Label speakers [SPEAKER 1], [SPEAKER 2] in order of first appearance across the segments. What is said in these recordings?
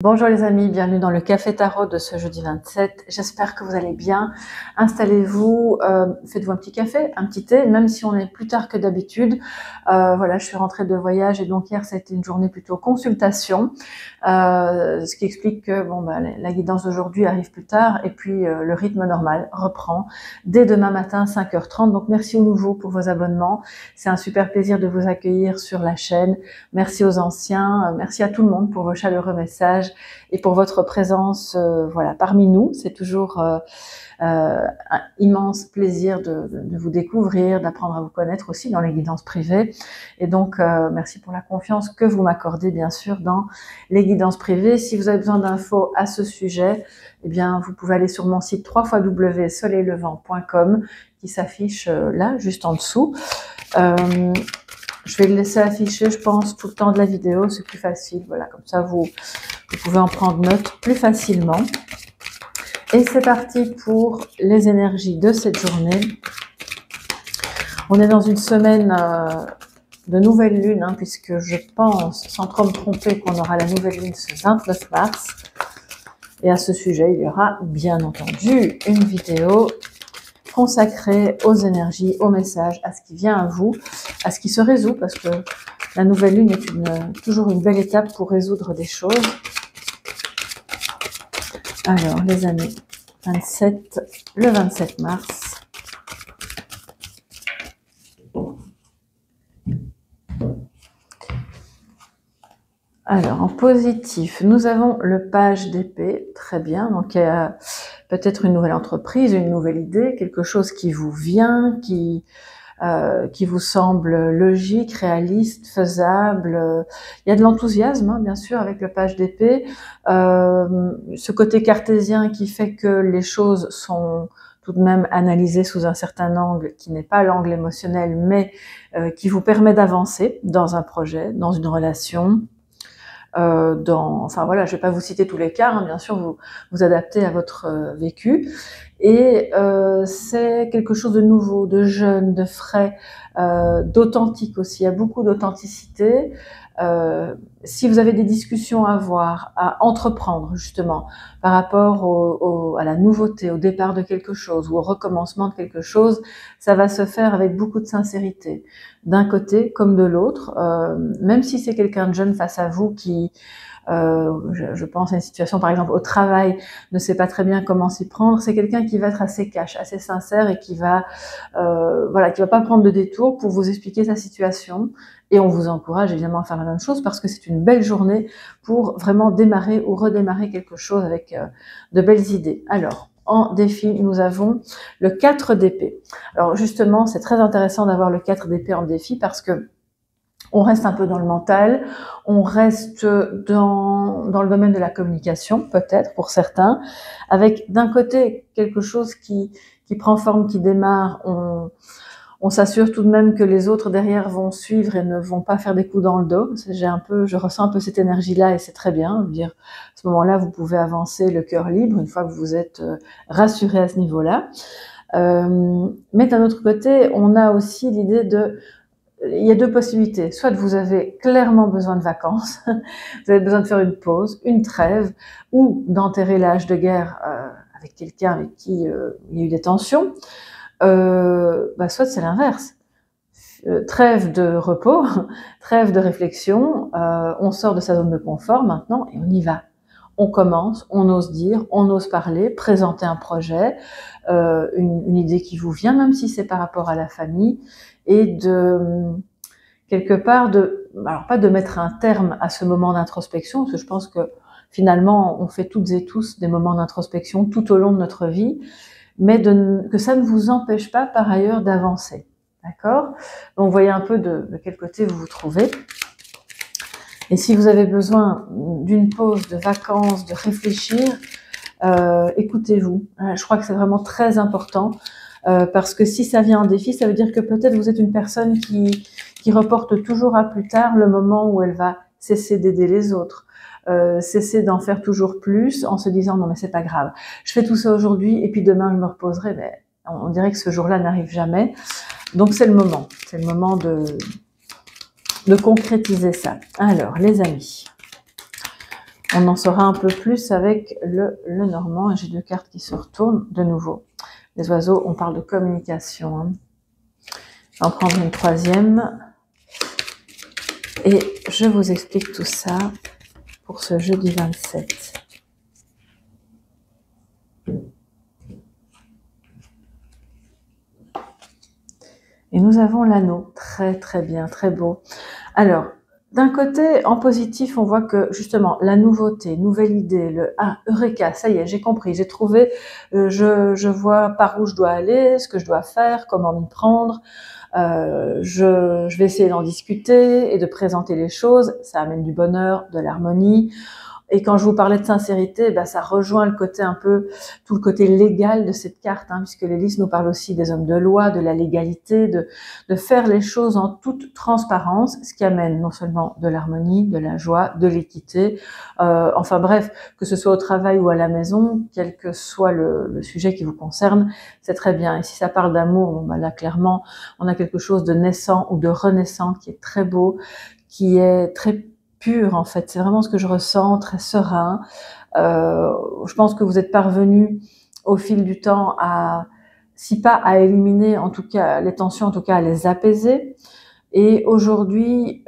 [SPEAKER 1] Bonjour les amis, bienvenue dans le Café Tarot de ce jeudi 27. J'espère que vous allez bien. Installez-vous, faites-vous un petit café, un petit thé, même si on est plus tard que d'habitude. Voilà, je suis rentrée de voyage et donc hier, ça a été une journée plutôt consultation. Ce qui explique que la guidance d'aujourd'hui arrive plus tard et puis le rythme normal reprend dès demain matin 5h30. Donc merci aux nouveaux pour vos abonnements. C'est un super plaisir de vous accueillir sur la chaîne. Merci aux anciens, merci à tout le monde pour vos chaleureux messages et pour votre présence voilà, parmi nous. C'est toujours un immense plaisir de vous découvrir, d'apprendre à vous connaître aussi dans les guidances privées. Et donc, merci pour la confiance que vous m'accordez, bien sûr, dans les guidances privées. Si vous avez besoin d'infos à ce sujet, eh bien, vous pouvez aller sur mon site www.soleillevent.com qui s'affiche là, juste en dessous. Je vais le laisser afficher, je pense, tout le temps de la vidéo, c'est plus facile. Voilà, comme ça, vous pouvez en prendre note plus facilement. Et c'est parti pour les énergies de cette journée. On est dans une semaine de nouvelle lune, puisque je pense, sans trop me tromper, qu'on aura la nouvelle lune ce 29 mars. Et à ce sujet, il y aura bien entendu une vidéo consacrée aux énergies, aux messages, à ce qui vient à vous, à ce qui se résout, parce que la nouvelle lune est toujours une belle étape pour résoudre des choses. Alors, les années 27, le 27 mars. Alors, en positif, nous avons le page d'épée, très bien, donc il y a peut-être une nouvelle entreprise, une nouvelle idée, quelque chose qui vous vient, qui vous semble logique, réaliste, faisable. Il y a de l'enthousiasme, bien sûr, avec le page d'épée. Ce côté cartésien qui fait que les choses sont tout de même analysées sous un certain angle, qui n'est pas l'angle émotionnel, mais qui vous permet d'avancer dans un projet, dans une relation. Enfin voilà, je ne vais pas vous citer tous les cas, bien sûr, vous adaptez à votre vécu. Et c'est quelque chose de nouveau, de jeune, de frais, d'authentique aussi. Il y a beaucoup d'authenticité. Si vous avez des discussions à avoir, à entreprendre justement par rapport à la nouveauté, au départ de quelque chose ou au recommencement de quelque chose, ça va se faire avec beaucoup de sincérité, d'un côté comme de l'autre, même si c'est quelqu'un de jeune face à vous qui... je pense à une situation par exemple au travail, ne sait pas très bien comment s'y prendre, c'est quelqu'un qui va être assez cash, assez sincère et qui va qui va pas prendre de détour pour vous expliquer sa situation. Et on vous encourage évidemment à faire la même chose parce que c'est une belle journée pour vraiment démarrer ou redémarrer quelque chose avec de belles idées. Alors, en défi, nous avons le 4 d'épée. Alors justement, c'est très intéressant d'avoir le 4 d'épée en défi parce que on reste un peu dans le mental, on reste dans le domaine de la communication, peut-être pour certains, avec d'un côté quelque chose qui prend forme, qui démarre, on s'assure tout de même que les autres derrière vont suivre et ne vont pas faire des coups dans le dos. Je ressens un peu cette énergie-là et c'est très bien. Je veux dire, à ce moment-là, vous pouvez avancer le cœur libre une fois que vous êtes rassuré à ce niveau-là. Mais d'un autre côté, on a aussi l'idée de... Il y a deux possibilités. Soit vous avez clairement besoin de vacances, vous avez besoin de faire une pause, une trêve, ou d'enterrer l'âge de guerre avec quelqu'un avec qui il y a eu des tensions. Soit c'est l'inverse. Trêve de repos, trêve de réflexion, on sort de sa zone de confort maintenant et on y va. On commence, on ose dire, on ose parler, présenter un projet, une idée qui vous vient, même si c'est par rapport à la famille, et de quelque part alors pas de mettre un terme à ce moment d'introspection, parce que je pense que finalement on fait toutes et tous des moments d'introspection tout au long de notre vie, mais que ça ne vous empêche pas par ailleurs d'avancer. D'accord? Donc vous voyez un peu de quel côté vous vous trouvez. Et si vous avez besoin d'une pause, de vacances, de réfléchir, écoutez-vous. Je crois que c'est vraiment très important parce que si ça vient en défi, ça veut dire que peut-être vous êtes une personne qui reporte toujours à plus tard le moment où elle va cesser d'aider les autres. Cesser d'en faire toujours plus en se disant non mais c'est pas grave, je fais tout ça aujourd'hui et puis demain je me reposerai, mais on dirait que ce jour-là n'arrive jamais. Donc c'est le moment de concrétiser ça. Alors les amis, On en saura un peu plus avec le Normand. J'ai 2 cartes qui se retournent de nouveau. Les oiseaux, on parle de communication. Hein. Je vais en prendre une 3e. Et je vous explique tout ça pour ce jeudi 27. Et nous avons l'anneau. Très très bien, très beau. Alors, d'un côté, en positif, on voit que justement, la nouveauté, nouvelle idée, le « Ah, Eureka, ça y est, j'ai compris, j'ai trouvé, je vois par où je dois aller, ce que je dois faire, comment m'y prendre, je vais essayer d'en discuter et de présenter les choses, ça amène du bonheur, de l'harmonie. » Et quand je vous parlais de sincérité, ben ça rejoint le côté un peu, tout le côté légal de cette carte, hein, puisque l'hélice nous parle aussi des hommes de loi, de la légalité, de faire les choses en toute transparence, ce qui amène non seulement de l'harmonie, de la joie, de l'équité, enfin bref, que ce soit au travail ou à la maison, quel que soit le sujet qui vous concerne, c'est très bien. Et si ça parle d'amour, bon, ben là clairement, on a quelque chose de naissant ou de renaissant qui est très beau, qui est très pur en fait, c'est vraiment ce que je ressens, très serein. Je pense que vous êtes parvenu au fil du temps à, si pas à éliminer, en tout cas les tensions, en tout cas à les apaiser. Et aujourd'hui,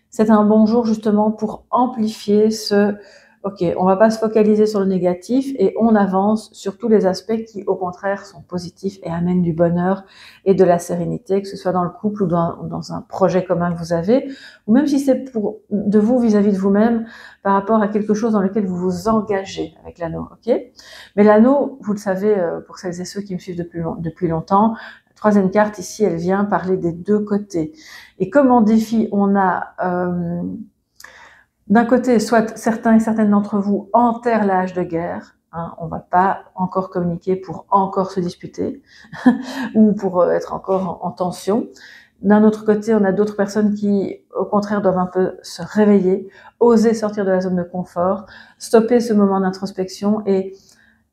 [SPEAKER 1] c'est un bon jour justement pour amplifier ce ok, on va pas se focaliser sur le négatif et on avance sur tous les aspects qui, au contraire, sont positifs et amènent du bonheur et de la sérénité, que ce soit dans le couple ou dans un projet commun que vous avez, ou même si c'est pour de vous vis-à-vis de vous-même par rapport à quelque chose dans lequel vous vous engagez avec l'anneau, ok? Mais l'anneau, vous le savez, pour celles et ceux qui me suivent depuis longtemps, la 3e carte ici, elle vient parler des 2 côtés. Et comme en défi, on a d'un côté, soit certains et certaines d'entre vous enterrent l'âge de guerre, hein, on va pas encore communiquer pour encore se disputer, ou pour être encore en tension. D'un autre côté, on a d'autres personnes qui, au contraire, doivent un peu se réveiller, oser sortir de la zone de confort, stopper ce moment d'introspection et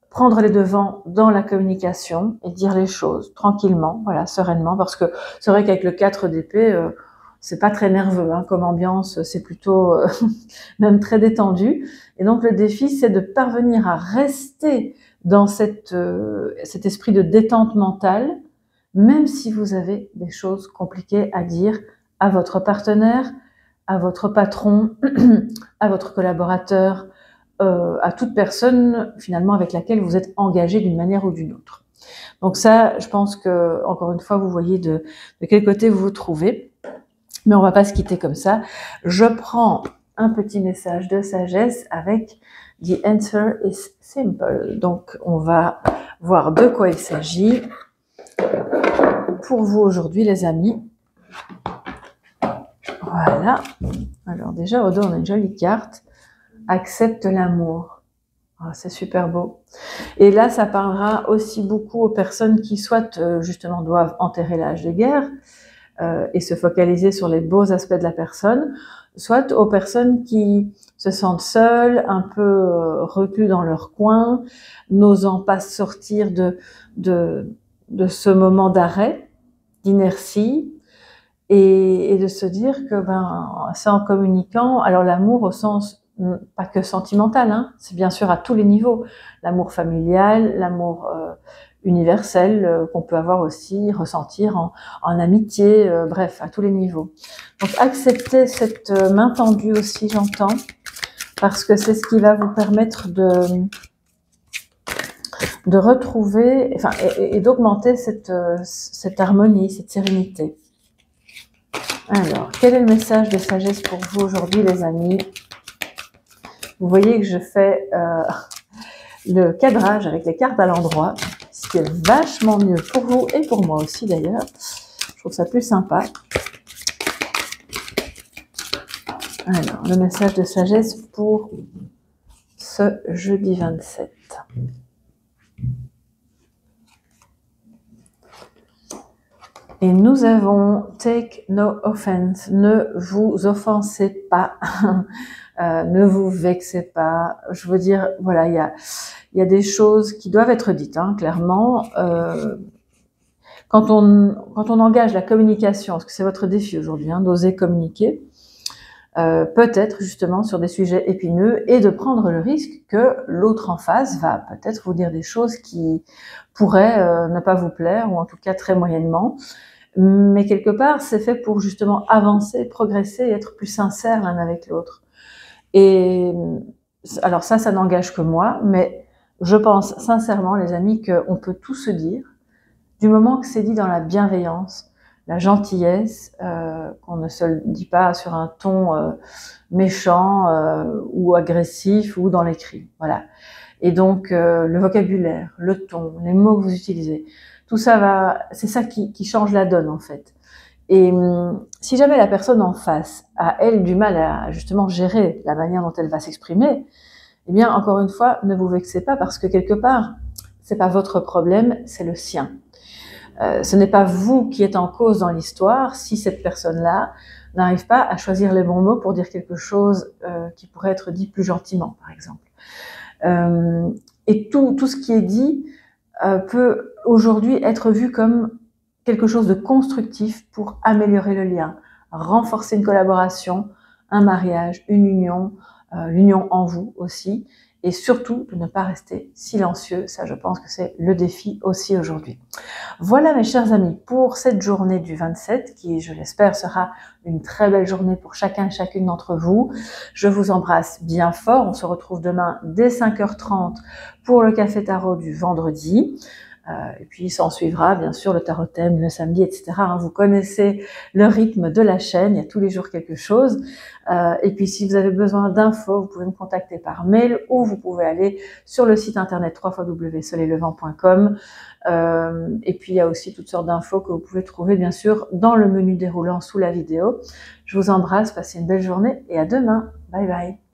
[SPEAKER 1] prendre les devants dans la communication et dire les choses tranquillement, voilà, sereinement, parce que c'est vrai qu'avec le 4 d'épée, c'est pas très nerveux, hein, comme ambiance, c'est plutôt même très détendu. Et donc le défi, c'est de parvenir à rester dans cet esprit de détente mentale, même si vous avez des choses compliquées à dire à votre partenaire, à votre patron, à votre collaborateur, à toute personne finalement avec laquelle vous êtes engagé d'une manière ou d'une autre. Donc ça, je pense que, encore une fois, vous voyez de quel côté vous vous trouvez. Mais on va pas se quitter comme ça. Je prends un petit message de sagesse avec « The answer is simple ». Donc, on va voir de quoi il s'agit pour vous aujourd'hui, les amis. Voilà. Alors déjà, au dos, on a une jolie carte. « Accepte l'amour ». Ah, c'est super beau. Et là, ça parlera aussi beaucoup aux personnes qui, soit justement, doivent enterrer l'âge de guerre, et se focaliser sur les beaux aspects de la personne, soit aux personnes qui se sentent seules, un peu recluses dans leur coin, n'osant pas sortir de ce moment d'arrêt, d'inertie, et de se dire que c'est en communiquant, alors l'amour au sens pas que sentimental, hein, c'est bien sûr à tous les niveaux, l'amour familial, l'amour universel qu'on peut avoir aussi, ressentir en amitié, bref, à tous les niveaux. Donc accepter cette main tendue aussi, j'entends, parce que c'est ce qui va vous permettre de retrouver, enfin, et d'augmenter cette harmonie, cette sérénité. Alors, quel est le message de sagesse pour vous aujourd'hui, les amis? Vous voyez que je fais le cadrage avec les cartes à l'endroit, ce qui est vachement mieux pour vous et pour moi aussi d'ailleurs. Je trouve ça plus sympa. Alors, le message de sagesse pour ce jeudi 27. Et nous avons « Take no offense », ne vous offensez pas, ne vous vexez pas. Je veux dire, voilà, il y a des choses qui doivent être dites, hein, clairement. Quand on engage la communication, parce que c'est votre défi aujourd'hui, hein, d'oser communiquer, peut-être justement sur des sujets épineux, et de prendre le risque que l'autre en face va peut-être vous dire des choses qui pourraient ne pas vous plaire, ou en tout cas très moyennement. Mais quelque part, c'est fait pour justement avancer, progresser et être plus sincères l'un avec l'autre. Et alors ça n'engage que moi, mais je pense sincèrement, les amis, qu'on peut tout se dire, du moment que c'est dit dans la bienveillance, la gentillesse, qu'on ne se le dit pas sur un ton méchant ou agressif ou dans les cris. Voilà. Et donc le vocabulaire, le ton, les mots que vous utilisez, tout ça c'est ça qui change la donne en fait. Et si jamais la personne en face a, elle, du mal à justement gérer la manière dont elle va s'exprimer, eh bien, encore une fois, ne vous vexez pas, parce que quelque part, c'est pas votre problème, c'est le sien. Ce n'est pas vous qui êtes en cause dans l'histoire si cette personne-là n'arrive pas à choisir les bons mots pour dire quelque chose qui pourrait être dit plus gentiment, par exemple. Et tout ce qui est dit peut aujourd'hui être vu comme quelque chose de constructif pour améliorer le lien, renforcer une collaboration, un mariage, une union, l'union en vous aussi, et surtout de ne pas rester silencieux. Ça, je pense que c'est le défi aussi aujourd'hui. Voilà mes chers amis pour cette journée du 27 qui, je l'espère, sera une très belle journée pour chacun et chacune d'entre vous. Je vous embrasse bien fort. On se retrouve demain dès 5h30 pour le café tarot du vendredi. Et puis s'en suivra bien sûr le tarot thème le samedi, etc. Vous connaissez le rythme de la chaîne, il y a tous les jours quelque chose. Et puis si vous avez besoin d'infos, vous pouvez me contacter par mail, ou vous pouvez aller sur le site internet www.soleillevent.com. Et puis il y a aussi toutes sortes d'infos que vous pouvez trouver bien sûr dans le menu déroulant sous la vidéo. Je vous embrasse, passez une belle journée et à demain. Bye bye.